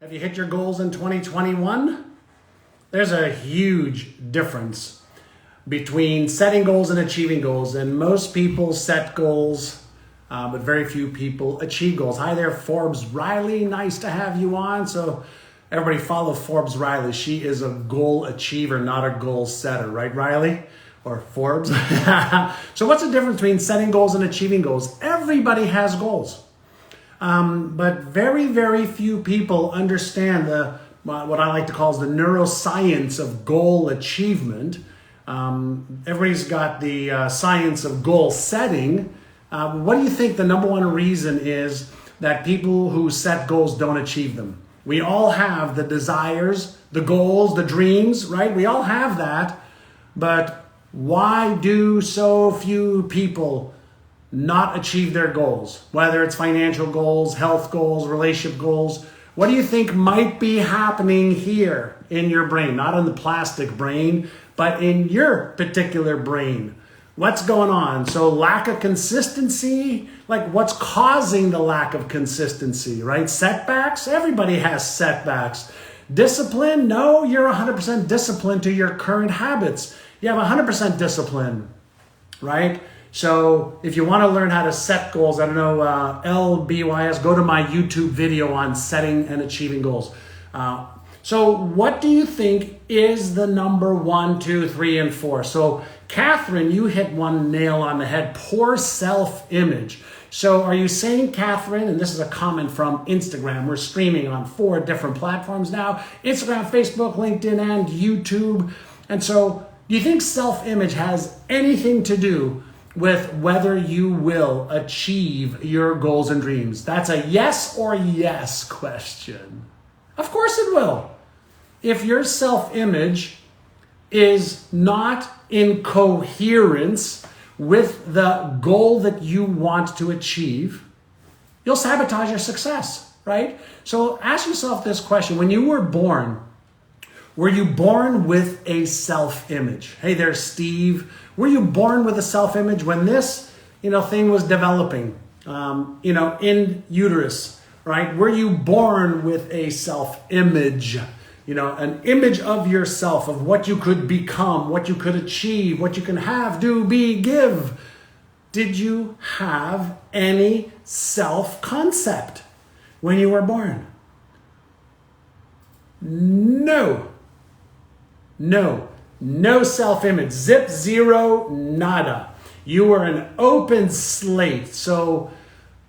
Have you hit your goals in 2021? There's a huge difference between setting goals and achieving goals. And most people set goals, but very few people achieve goals. Hi there, Forbes Riley. Nice to have you on. So everybody follow Forbes Riley. She is a goal achiever, not a goal setter. Right, Riley? Or Forbes? So what's the difference between setting goals and achieving goals? Everybody has goals. But very, very few people understand what I like to call the neuroscience of goal achievement. Everybody's got the science of goal setting. What do you think the number one reason is that people who set goals don't achieve them? We all have the desires, the goals, the dreams, right? We all have that. But why do so few people not achieve their goals? Whether it's financial goals, health goals, relationship goals. What do you think might be happening here in your brain? Not in the plastic brain, but in your particular brain. What's going on? So lack of consistency, like what's causing the lack of consistency, right? Setbacks, everybody has setbacks. Discipline, no, you're 100% disciplined to your current habits. You have 100% discipline, right? So if you want to learn how to set goals, I don't know, LBYS, go to my YouTube video on setting and achieving goals. So what do you think is the number 1, 2, 3, and 4? So Catherine, you hit one nail on the head, poor self-image. So are you saying, Catherine, and this is a comment from Instagram, we're streaming on 4 different platforms now, Instagram, Facebook, LinkedIn, and YouTube. And so do you think self-image has anything to do with whether you will achieve your goals and dreams? That's a yes or yes question. Of course it will. If your self-image is not in coherence with the goal that you want to achieve, you'll sabotage your success, right? So ask yourself this question. When you were you born with a self-image? Hey there, Steve. Were you born with a self-image when this, thing was developing, in uterus, right? Were you born with a self-image, an image of yourself, of what you could become, what you could achieve, what you can have, do, be, give? Did you have any self-concept when you were born? No self-image. Zip, zero, nada. You were an open slate. So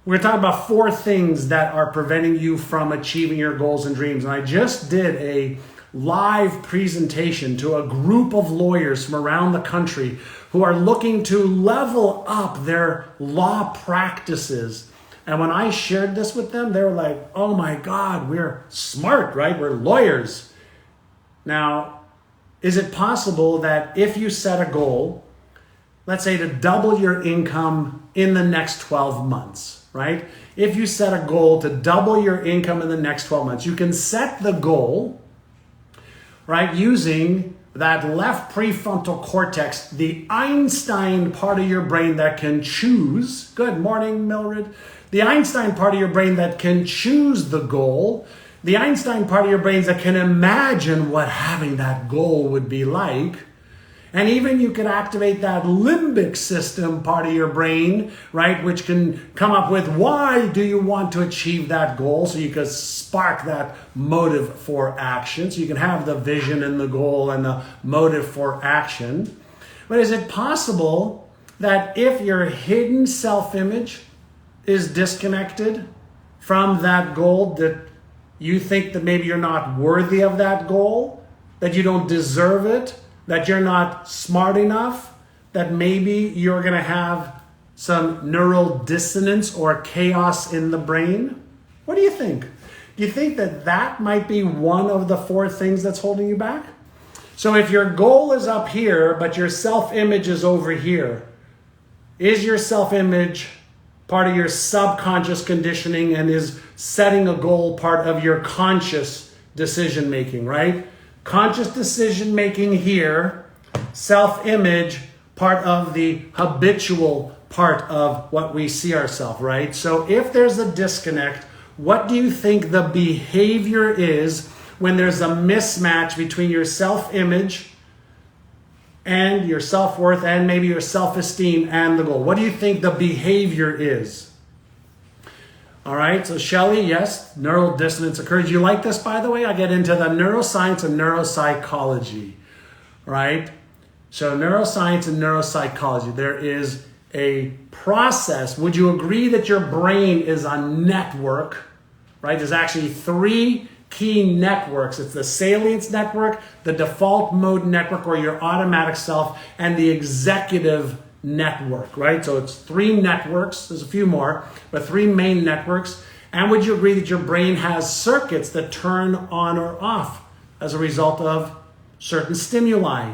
we're talking about 4 things that are preventing you from achieving your goals and dreams. And I just did a live presentation to a group of lawyers from around the country who are looking to level up their law practices. And when I shared this with them, they were like, oh my God, we're smart, right? We're lawyers. Now, is it possible that if you set a goal, let's say to double your income in the next 12 months, right? If you set a goal to double your income in the next 12 months, you can set the goal, right, using that left prefrontal cortex, the Einstein part of your brain that can choose. Good morning, Mildred. The Einstein part of your brain that can choose the goal. The Einstein part of your brain that can imagine what having that goal would be like. And even you can activate that limbic system part of your brain, right, which can come up with why do you want to achieve that goal, so you can spark that motive for action. So you can have the vision and the goal and the motive for action. But is it possible that if your hidden self-image is disconnected from that goal, that you think that maybe you're not worthy of that goal, that you don't deserve it, that you're not smart enough, that maybe you're going to have some neural dissonance or chaos in the brain? What do you think? Do you think that that might be one of the 4 things that's holding you back? So if your goal is up here, but your self-image is over here, is your self-image part of your subconscious conditioning, and is setting a goal part of your conscious decision making, right? Conscious decision making here, self-image part of the habitual part of what we see ourselves, right? So if there's a disconnect, What do you think the behavior is when there's a mismatch between your self-image and your self-worth and maybe your self-esteem and the goal? What do you think the behavior is? All right, so Shelley, yes, neural dissonance occurs. You like this, by the way? I get into the neuroscience and neuropsychology, right? So neuroscience and neuropsychology, there is a process. Would you agree that your brain is a network, right? There's actually 3 key networks. It's the salience network, the default mode network, or your automatic self, and the executive network, right? So it's 3 networks. There's a few more, but 3 main networks. And would you agree that your brain has circuits that turn on or off as a result of certain stimuli,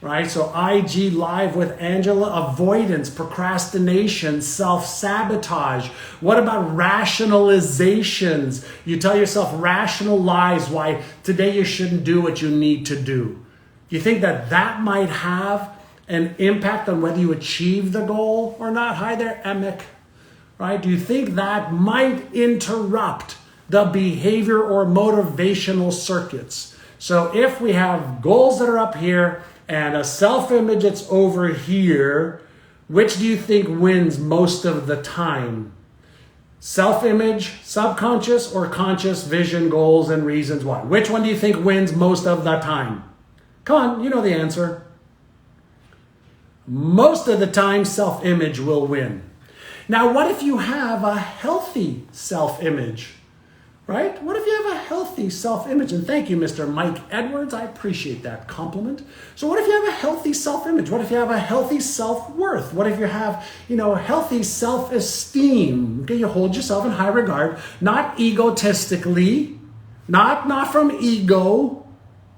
right? So IG Live with Angela, avoidance, procrastination, self-sabotage. What about rationalizations? You tell yourself rational lies why today you shouldn't do what you need to do. Do you think that that might have an impact on whether you achieve the goal or not? Hi there, Emic. Right? Do you think that might interrupt the behavior or motivational circuits? So if we have goals that are up here and a self-image that's over here, which do you think wins most of the time? Self-image, subconscious, or conscious vision, goals, and reasons why? Which one do you think wins most of the time? Come on, you know the answer. Most of the time, self-image will win. Now, what if you have a healthy self-image, right? What if you have a healthy self-image? And thank you, Mr. Mike Edwards. I appreciate that compliment. So what if you have a healthy self-image? What if you have a healthy self-worth? What if you have, healthy self-esteem? Okay, you hold yourself in high regard, not egotistically, not from ego,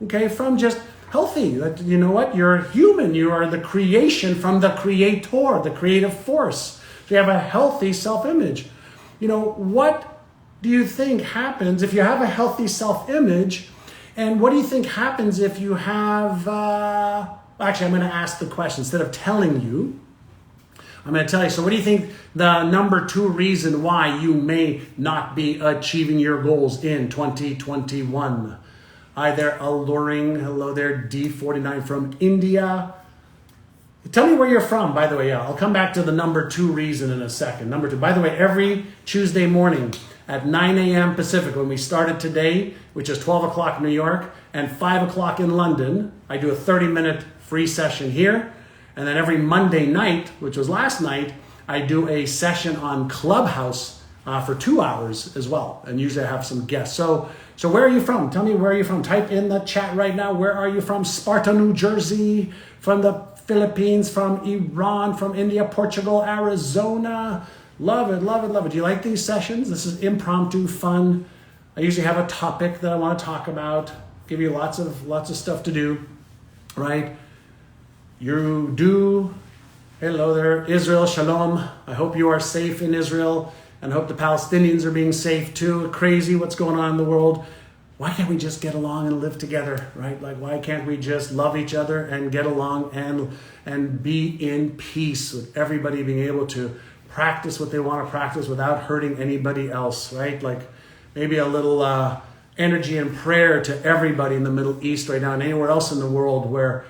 okay, from just healthy. That, you know what? You're human. You are the creation from the creator, the creative force. So you have a healthy self-image. What do you think happens if you have a healthy self-image? And what do you think happens if you have... Actually, I'm going to ask the question. Instead of telling you, I'm going to tell you. So what do you think the number 2 reason why you may not be achieving your goals in 2021? Hi there, Alluring. Hello there, D49 from India. Tell me where you're from, by the way. Yeah, I'll come back to the number 2 reason in a second. Number 2. By the way, every Tuesday morning at 9 a.m. Pacific, when we started today, which is 12 o'clock New York and 5 o'clock in London, I do a 30-minute free session here. And then every Monday night, which was last night, I do a session on Clubhouse for 2 hours as well. And usually I have some guests. So where are you from? Tell me where are you from. Type in the chat right now. Where are you from? Sparta, New Jersey, from the Philippines, from Iran, from India, Portugal, Arizona. Love it, love it, love it. Do you like these sessions? This is impromptu, fun. I usually have a topic that I want to talk about. Give you lots of stuff to do, right? You do. Hello there, Israel, shalom. I hope you are safe in Israel. And I hope the Palestinians are being safe too. Crazy what's going on in the world. Why can't we just get along and live together, right? Like, why can't we just love each other and get along and be in peace with everybody being able to practice what they want to practice without hurting anybody else, right? Like maybe a little energy and prayer to everybody in the Middle East right now and anywhere else in the world where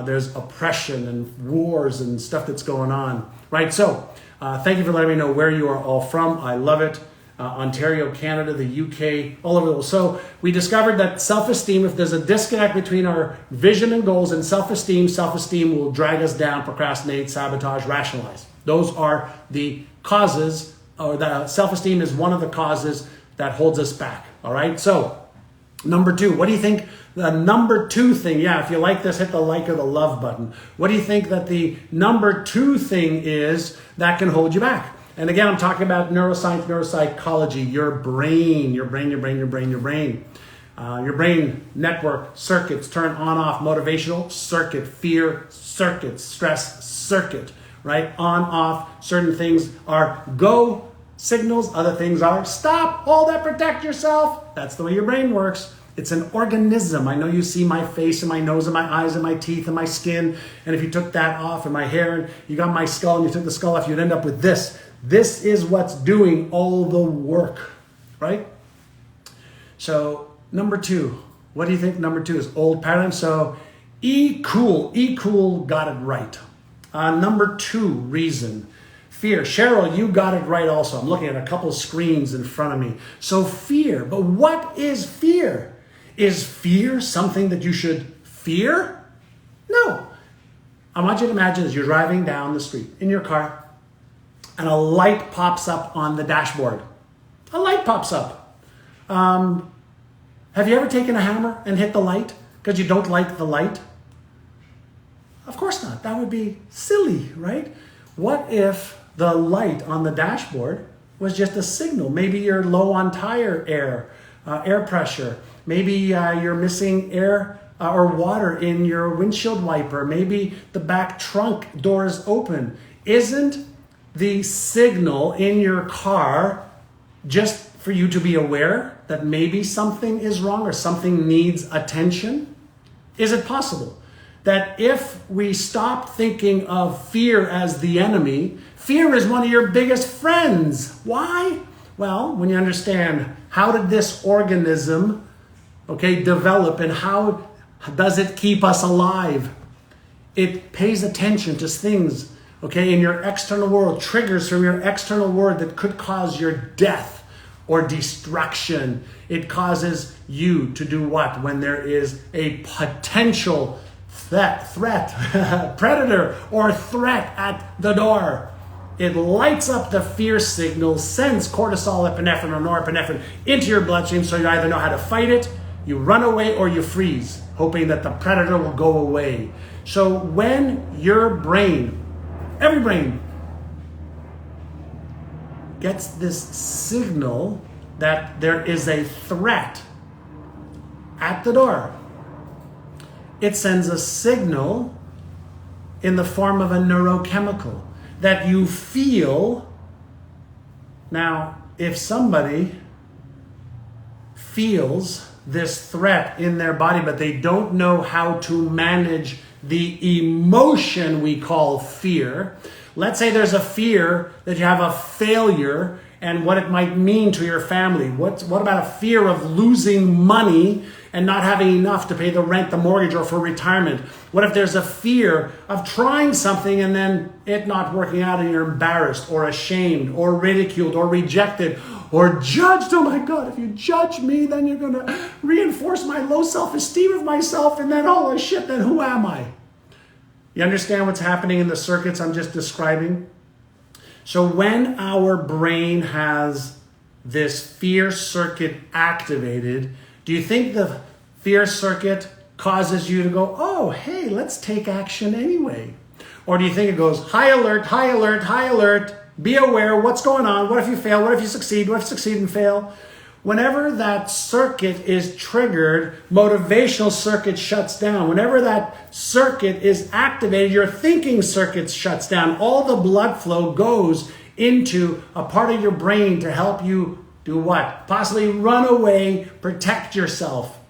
there's oppression and wars and stuff that's going on, right? So thank you for letting me know where you are all from. I love it. Ontario, Canada, the UK, all over the world. So we discovered that self-esteem, if there's a disconnect between our vision and goals and self-esteem will drag us down, procrastinate, sabotage, rationalize. Those are the causes, or the self-esteem is one of the causes that holds us back. All right. So number 2, what do you think the number 2 thing? Yeah, if you like this, hit the like or the love button. What do you think that the number 2 thing is that can hold you back? And again, I'm talking about neuroscience, neuropsychology, your brain network circuits, turn on, off, motivational circuit, fear circuit, stress circuit, right? On, off, certain things are go signals, other things are stop, hold up, protect yourself. That's the way your brain works. It's an organism. I know you see my face and my nose and my eyes and my teeth and my skin. And if you took that off and my hair and you got my skull and you took the skull off, you'd end up with this. This is what's doing all the work, right? So number 2, what do you think number 2 is? Old paradigm. So E cool got it right. Number 2 reason, fear. Cheryl, you got it right also. I'm looking at a couple of screens in front of me. So fear, but what is fear? Is fear something that you should fear? No. I want you to imagine as you're driving down the street in your car and a light pops up on the dashboard. A light pops up. Have you ever taken a hammer and hit the light because you don't like the light? Of course not. That would be silly, right? What if the light on the dashboard was just a signal? Maybe you're low on tire air pressure. Maybe you're missing air or water in your windshield wiper. Maybe the back trunk door is open. Isn't the signal in your car just for you to be aware that maybe something is wrong or something needs attention? Is it possible that if we stop thinking of fear as the enemy, fear is one of your biggest friends? Why? Well, when you understand how did this organism, develop and how does it keep us alive? It pays attention to things, in your external world, triggers from your external world that could cause your death or destruction. It causes you to do what? When there is a potential threat, predator or threat at the door. It lights up the fear signal, sends cortisol, epinephrine, or norepinephrine into your bloodstream so you either know how to fight it, you run away, or you freeze, hoping that the predator will go away. So when your brain, every brain, gets this signal that there is a threat at the door, it sends a signal in the form of a neurochemical that you feel. Now, if somebody feels this threat in their body, but they don't know how to manage the emotion we call fear. Let's say there's a fear that you have a failure and what it might mean to your family. What about a fear of losing money and not having enough to pay the rent, the mortgage, or for retirement? What if there's a fear of trying something and then it not working out and you're embarrassed or ashamed or ridiculed or rejected or judged? Oh my God, if you judge me, then you're going to reinforce my low self-esteem of myself, and then holy shit, then who am I? You understand what's happening in the circuits I'm just describing? So when our brain has this fear circuit activated, do you think the fear circuit causes you to go, oh, hey, let's take action anyway? Or do you think it goes, high alert, high alert, high alert, be aware, what's going on? What if you fail? What if you succeed? What if you succeed and fail? Whenever that circuit is triggered, motivational circuit shuts down. Whenever that circuit is activated, your thinking circuit shuts down. All the blood flow goes into a part of your brain to help you do what? Possibly run away, protect yourself.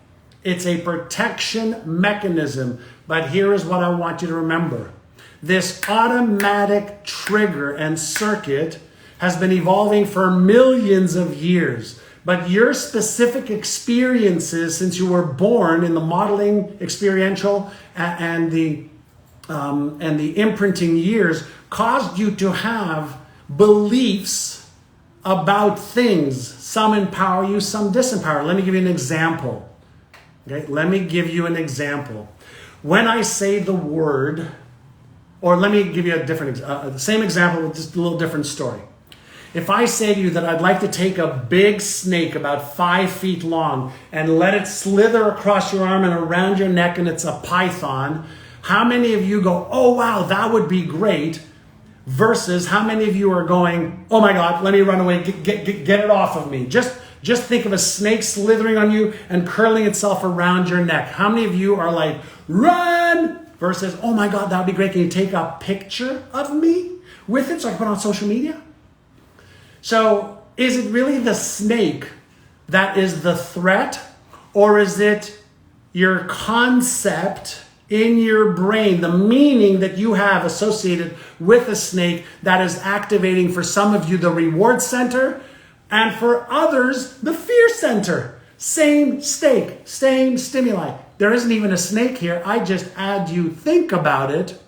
It's a protection mechanism. But here is what I want you to remember. This automatic trigger and circuit has been evolving for millions of years. But your specific experiences since you were born in the modeling, experiential, and the imprinting years caused you to have beliefs about things. Some empower you, some disempower. Let me give you an example. Okay, let me give you an example. When I say the word, or let me give you a different, the same example with just a little different story. If I say to you that I'd like to take a big snake about 5 feet long and let it slither across your arm and around your neck and it's a python, how many of you go, oh wow, that would be great? Versus how many of you are going, oh my God, let me run away, get it off of me. Just think of a snake slithering on you and curling itself around your neck. How many of you are like, run? Versus, oh my God, that would be great. Can you take a picture of me with it so I can put it on social media? So is it really the snake that is the threat, or is it your concept in your brain, the meaning that you have associated with a snake that is activating for some of you the reward center And for others, the fear center. Same stake, same stimuli. There isn't even a snake here. I just had you think about it,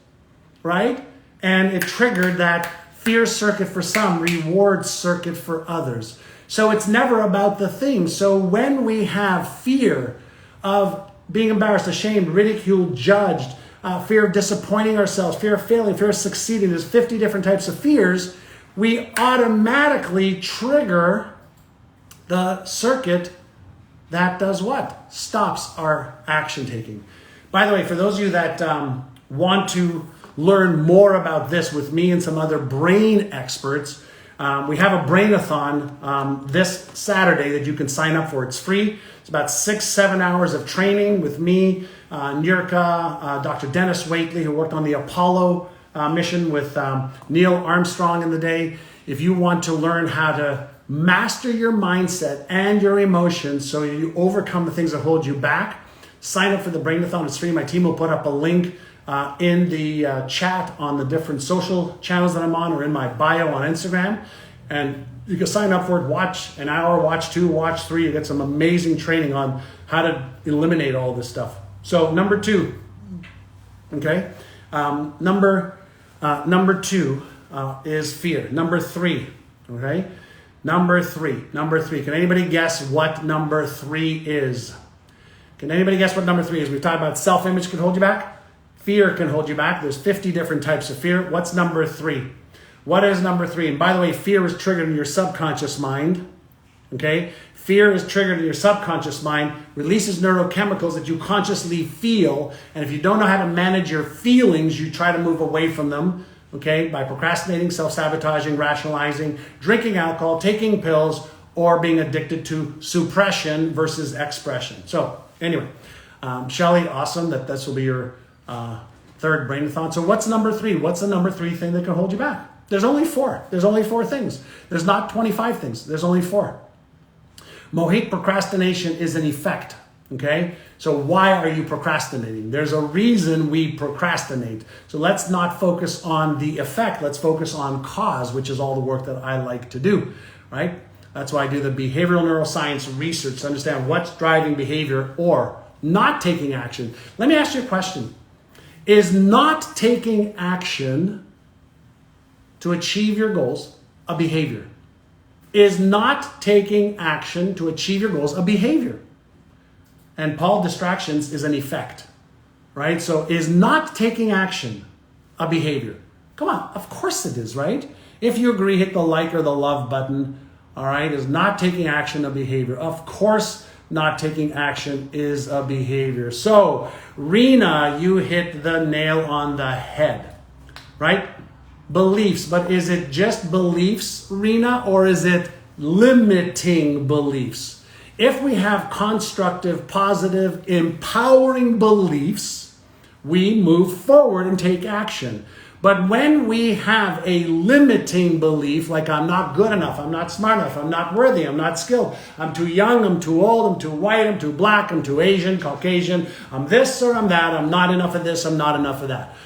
right? And it triggered that fear circuit for some, reward circuit for others. So it's never about the thing. So when we have fear of being embarrassed, ashamed, ridiculed, judged, fear of disappointing ourselves, fear of failing, fear of succeeding, there's 50 different types of fears, we automatically trigger the circuit that does what? Stops our action taking. By the way, for those of you that want to learn more about this with me and some other brain experts, we have a brain-a-thon this Saturday that you can sign up for. It's free. It's about 6-7 hours of training with me, Nirka, Dr. Dennis Waitley, who worked on the Apollo mission with Neil Armstrong in the day. If you want to learn how to master your mindset and your emotions so you overcome the things that hold you back, sign up for the Brain-a-thon. It's free. My team will put up a link in the chat on the different social channels that I'm on or in my bio on Instagram. And you can sign up for it, watch an hour, watch 2, watch 3. You get some amazing training on how to eliminate all this stuff. So number 2, okay? Number 2 is fear. Number 3, okay? Number three. Can anybody guess what number 3 is? Can anybody guess what number 3 is? We've talked about self-image can hold you back. Fear can hold you back. There's 50 different types of fear. What's number 3? What is number 3? And by the way, fear is triggered in your subconscious mind. Okay? Fear is triggered in your subconscious mind, releases neurochemicals that you consciously feel. And if you don't know how to manage your feelings, you try to move away from them. Okay? By procrastinating, self-sabotaging, rationalizing, drinking alcohol, taking pills, or being addicted to suppression versus expression. So anyway, Shelly, awesome that this will be your third brain-a-thon. So what's number 3? What's the number 3 thing that can hold you back? There's only 4. There's only 4 things. There's not 25 things. There's only 4. Mohit, procrastination is an effect. Okay? So why are you procrastinating? There's a reason we procrastinate. So let's not focus on the effect. Let's focus on cause, which is all the work that I like to do. Right? That's why I do the behavioral neuroscience research to understand what's driving behavior or not taking action. Let me ask you a question. Is not taking action to achieve your goals a behavior? Is not taking action to achieve your goals a behavior? And Paul, distractions is an effect, right? So is not taking action a behavior? Come on, of course it is, right? If you agree, hit the like or the love button, all right? Is not taking action a behavior? Of course not taking action is a behavior. So, Rena, you hit the nail on the head, right? Beliefs, but is it just beliefs, Rena, or is it limiting beliefs? If we have constructive, positive, empowering beliefs, we move forward and take action. But when we have a limiting belief, like I'm not good enough, I'm not smart enough, I'm not worthy, I'm not skilled, I'm too young, I'm too old, I'm too white, I'm too black, I'm too Asian, Caucasian, I'm this or I'm that, I'm not enough of this, I'm not enough of that.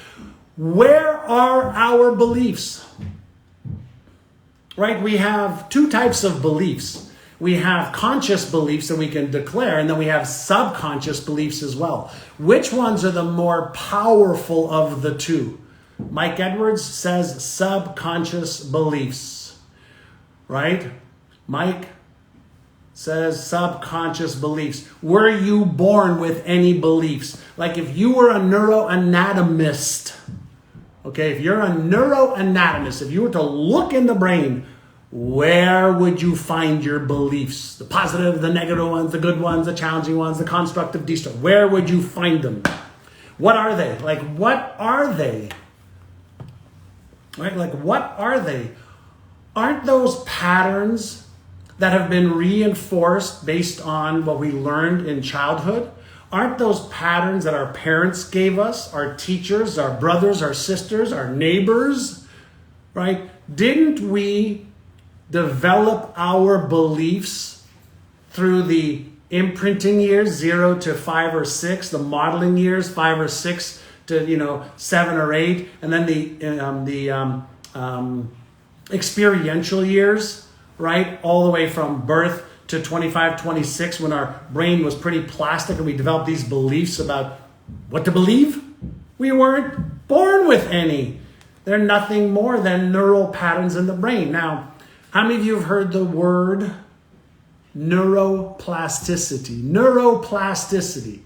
Where are our beliefs? Right? We have 2 types of beliefs. We have conscious beliefs that we can declare, and then we have subconscious beliefs as well. Which ones are the more powerful of the 2? Mike Edwards says subconscious beliefs, right? Mike says subconscious beliefs. Were you born with any beliefs? Like if you were a neuroanatomist, okay, if you're a neuroanatomist, if you were to look in the brain, where would you find your beliefs? The positive, the negative ones, the good ones, the challenging ones, the constructive, destructive. Where would you find them? What are they? Like, what are they? Right? Like, what are they? Aren't those patterns that have been reinforced based on what we learned in childhood? Aren't those patterns that our parents gave us, our teachers, our brothers, our sisters, our neighbors, right? Didn't we develop our beliefs through the imprinting years, 0 to 5 or 6, the modeling years, 5 or 6 to 7 or 8, and then the experiential years, right? All the way from birth to 25, 26, when our brain was pretty plastic and we developed these beliefs about what to believe. We weren't born with any. They're nothing more than neural patterns in the brain. Now, how many of you have heard the word neuroplasticity? Neuroplasticity,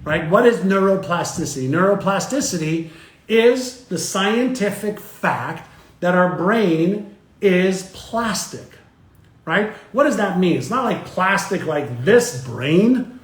right? What is neuroplasticity? Neuroplasticity is the scientific fact that our brain is plastic, right? What does that mean? It's not like plastic like this brain.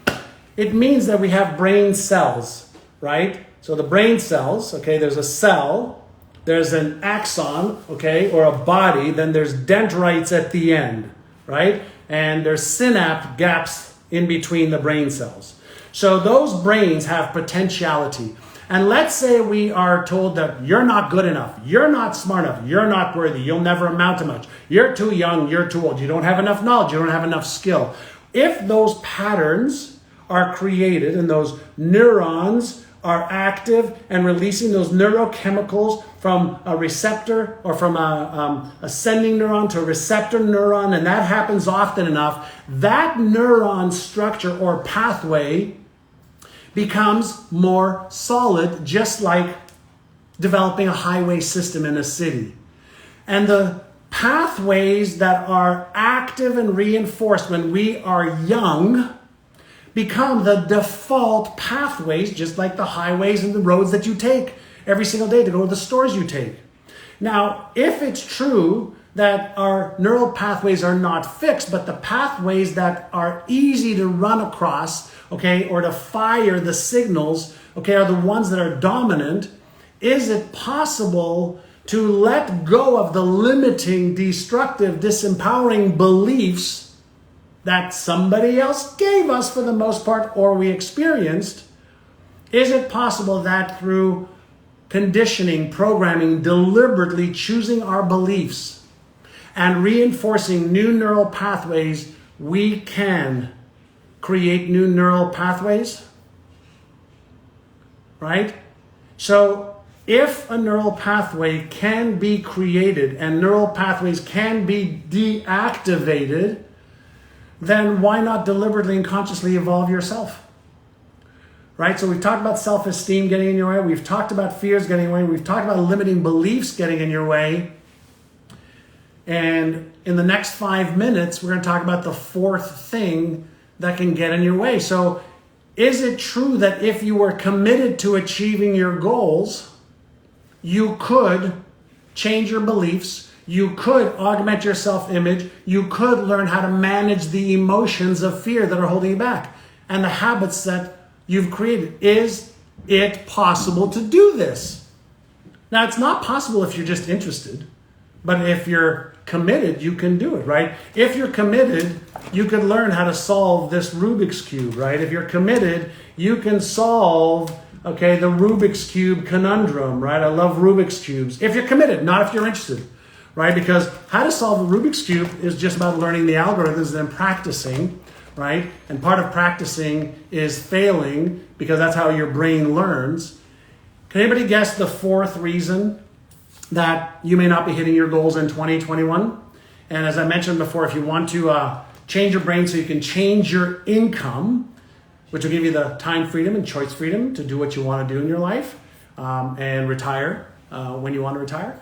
It means that we have brain cells, right? So the brain cells, okay, there's a cell, there's an axon, okay, or a body, then there's dendrites at the end, right? And there's synapse gaps in between the brain cells. So those brains have potentiality. And let's say we are told that you're not good enough, you're not smart enough, you're not worthy, you'll never amount to much, you're too young, you're too old, you don't have enough knowledge, you don't have enough skill. If those patterns are created and those neurons are active and releasing those neurochemicals from a receptor or from a sending neuron to a receptor neuron, and that happens often enough, that neuron structure or pathway becomes more solid, just like developing a highway system in a city. And the pathways that are active and reinforced when we are young become the default pathways, just like the highways and the roads that you take every single day to go to the stores you take. Now, if it's true that our neural pathways are not fixed, but the pathways that are easy to run across, okay, or to fire the signals, okay, are the ones that are dominant, is it possible to let go of the limiting, destructive, disempowering beliefs that somebody else gave us for the most part, or we experienced? Is it possible that through conditioning, programming, deliberately choosing our beliefs and reinforcing new neural pathways, we can create new neural pathways? Right? So if a neural pathway can be created and neural pathways can be deactivated, then why not deliberately and consciously evolve yourself? Right? So we've talked about self-esteem getting in your way. We've talked about fears getting in your way. We've talked about limiting beliefs getting in your way. And in the next 5 minutes, we're going to talk about the fourth thing that can get in your way. So is it true that if you were committed to achieving your goals, you could change your beliefs, you could augment your self-image, you could learn how to manage the emotions of fear that are holding you back and the habits that you've created? Is it possible to do this? Now, it's not possible if you're just interested, but if you're committed, you can do it, right? If you're committed, you could learn how to solve this Rubik's Cube, right? If you're committed, you can solve, okay, the Rubik's Cube conundrum, right? I love Rubik's Cubes. If you're committed, not if you're interested, right? Because how to solve a Rubik's Cube is just about learning the algorithms and practicing, right? And part of practicing is failing, because that's how your brain learns. Can anybody guess the fourth reason that you may not be hitting your goals in 2021? And as I mentioned before, if you want to change your brain so you can change your income, which will give you the time freedom and choice freedom to do what you want to do in your life, and retire when you want to retire,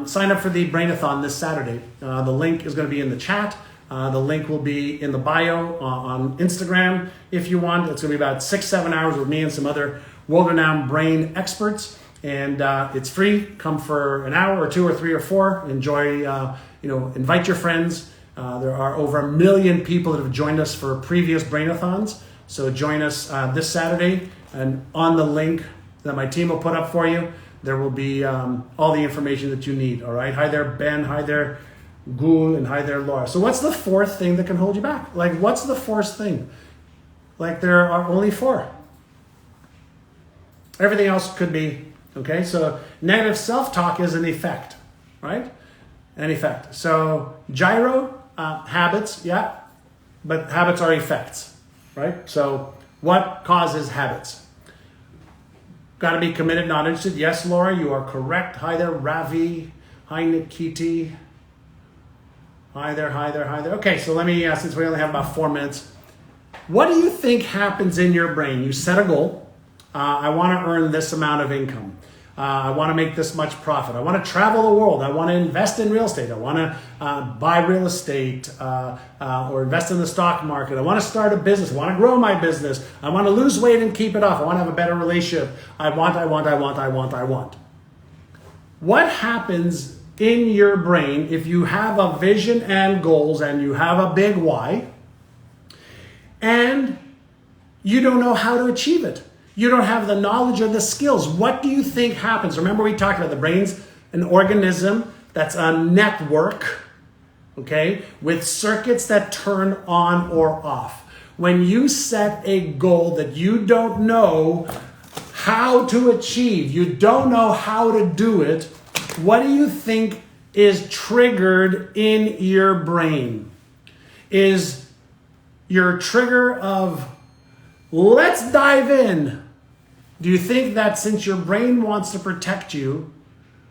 sign up for the Brainathon this Saturday. The link is going to be in the chat. The link will be in the bio on Instagram if you want. It's going to be about 6-7 hours with me and some other world-renowned brain experts. And it's free. Come for an hour or 2 or 3 or 4. Enjoy, invite your friends. There are over 1 million people that have joined us for previous Brainathons. So join us this Saturday. And on the link that my team will put up for you, there will be all the information that you need. All right. Hi there, Ben. Hi there, Gul. And hi there, Laura. So what's the fourth thing that can hold you back? Like, what's the fourth thing? Like, there are only 4. Everything else could be. Okay, so negative self-talk is an effect, right? An effect. So gyro, habits, yeah, but habits are effects, right? So what causes habits? Got to be committed, not interested. Yes, Laura, you are correct. Hi there, Ravi. Hi, Nikiti. Hi there, hi there, hi there. Okay, so let me, since we only have about 4 minutes, what do you think happens in your brain? You set a goal. I want to earn this amount of income. I want to make this much profit. I want to travel the world. I want to invest in real estate. I want to buy real estate or invest in the stock market. I want to start a business. I want to grow my business. I want to lose weight and keep it off. I want to have a better relationship. I want. What happens in your brain if you have a vision and goals and you have a big why and you don't know how to achieve it? You don't have the knowledge or the skills. What do you think happens? Remember, we talked about the brain's an organism that's a network, okay, with circuits that turn on or off. When you set a goal that you don't know how to achieve, you don't know how to do it, what do you think is triggered in your brain? Is your trigger of, let's dive in? Do you think that since your brain wants to protect you,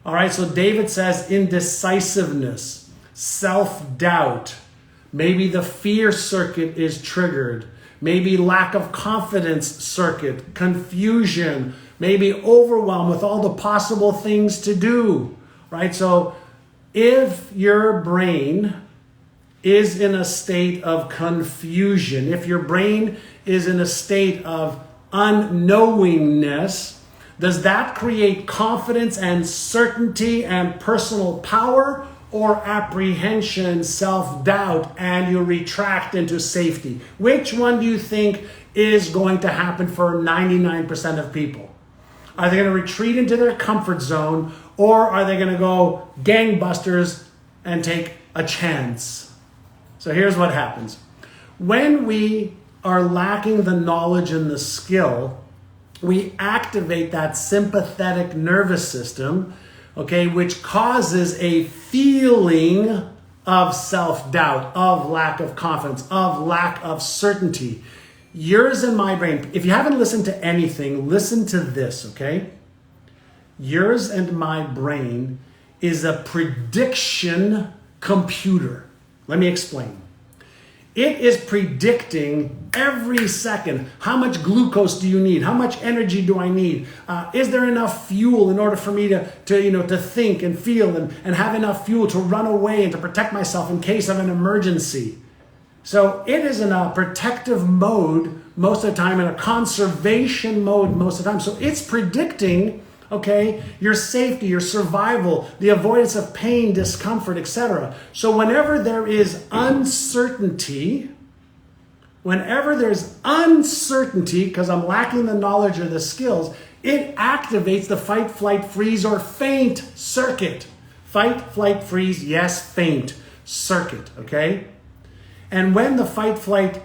all right, so David says indecisiveness, self-doubt, maybe the fear circuit is triggered, maybe lack of confidence circuit, confusion, maybe overwhelm with all the possible things to do, right? So if your brain is in a state of confusion, if your brain is in a state of unknowingness, does that create confidence and certainty and personal power, or apprehension, self-doubt, and you retract into safety? Which one do you think is going to happen for 99% of people? Are they going to retreat into their comfort zone, or are they going to go gangbusters and take a chance? So here's what happens. When we are lacking the knowledge and the skill, we activate that sympathetic nervous system, okay, which causes a feeling of self-doubt, of lack of confidence, of lack of certainty. Yours and my brain, if you haven't listened to anything, listen to this, okay? Yours and my brain is a prediction computer. Let me explain. It is predicting every second, how much glucose do you need? How much energy do I need? Is there enough fuel in order for me to think and feel and have enough fuel to run away and to protect myself in case of an emergency? So it is in a protective mode most of the time, in a conservation mode most of the time. So it's predicting, okay, your safety, your survival, the avoidance of pain, discomfort, etc. So whenever there is uncertainty, because I'm lacking the knowledge or the skills, it activates the fight, flight, freeze, or faint circuit. Fight, flight, freeze, yes, faint circuit, okay? And when the fight, flight,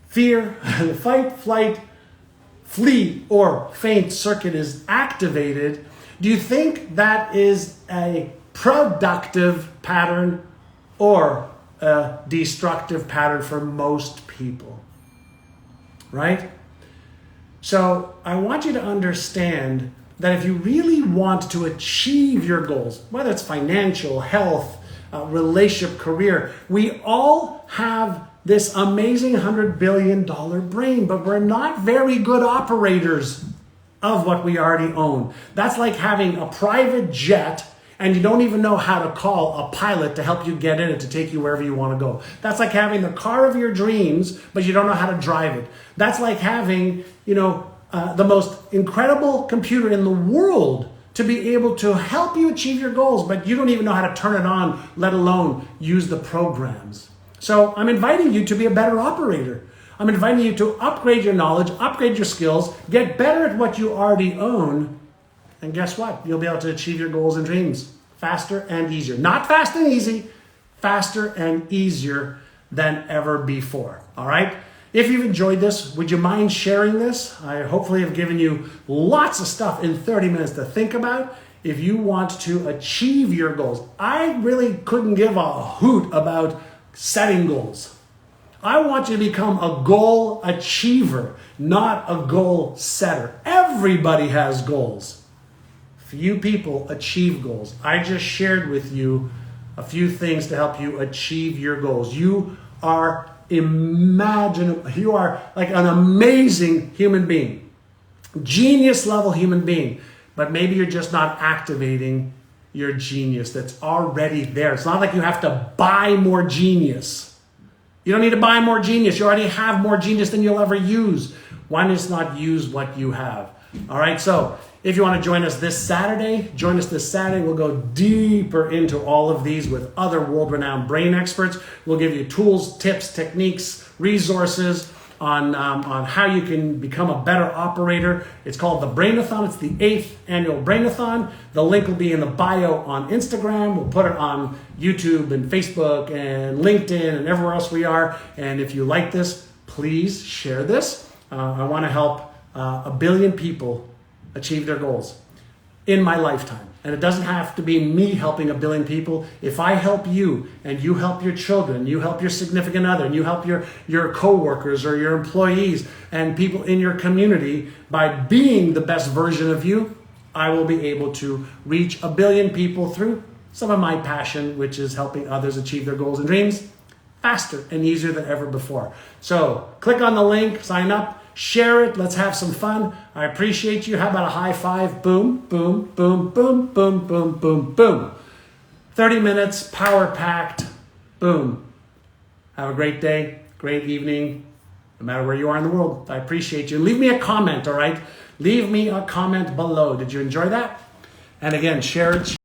fear, the fight, flight, flee, or faint circuit is activated, do you think that is a productive pattern or a destructive pattern for most people? Right? So I want you to understand that if you really want to achieve your goals, whether it's financial, health, relationship, career, we all have this amazing $100 billion brain, but we're not very good operators of what we already own. That's like having a private jet and you don't even know how to call a pilot to help you get in it to take you wherever you want to go. That's like having the car of your dreams, but you don't know how to drive it. That's like having, the most incredible computer in the world to be able to help you achieve your goals, but you don't even know how to turn it on, let alone use the programs. So I'm inviting you to be a better operator. I'm inviting you to upgrade your knowledge, upgrade your skills, get better at what you already own, and guess what? You'll be able to achieve your goals and dreams faster and easier. Not fast and easy, faster and easier than ever before. All right? If you've enjoyed this, would you mind sharing this? I hopefully have given you lots of stuff in 30 minutes to think about if you want to achieve your goals. I really couldn't give a hoot about setting goals. I want you to become a goal achiever, not a goal setter. Everybody has goals. Few people achieve goals. I just shared with you a few things to help you achieve your goals. You are imaginable. You are like an amazing human being, genius level human being, but maybe you're just not activating your genius that's already there. It's not like you have to buy more genius. You don't need to buy more genius. You already have more genius than you'll ever use. Why just not use what you have? All right, so if you want to join us this Saturday, join us this Saturday. We'll go deeper into all of these with other world-renowned brain experts. We'll give you tools, tips, techniques, resources on how you can become a better operator. It's called the Brainathon. It's the 8th annual Brainathon. The link will be in the bio on Instagram. We'll put it on YouTube and Facebook and LinkedIn and everywhere else we are. And if you like this, please share this. I want to help 1 billion people achieve their goals in my lifetime. And it doesn't have to be me helping 1 billion people. If I help you and you help your children, you help your significant other, and you help your coworkers or your employees and people in your community by being the best version of you, I will be able to reach 1 billion people through some of my passion, which is helping others achieve their goals and dreams faster and easier than ever before. So click on the link, sign up, share it. Let's have some fun. I appreciate you. How about a high five? Boom, boom, boom, boom, boom, boom, boom, boom. 30 minutes, power packed. Boom. Have a great day, great evening, no matter where you are in the world. I appreciate you. Leave me a comment, all right? Leave me a comment below. Did you enjoy that? And again, share it.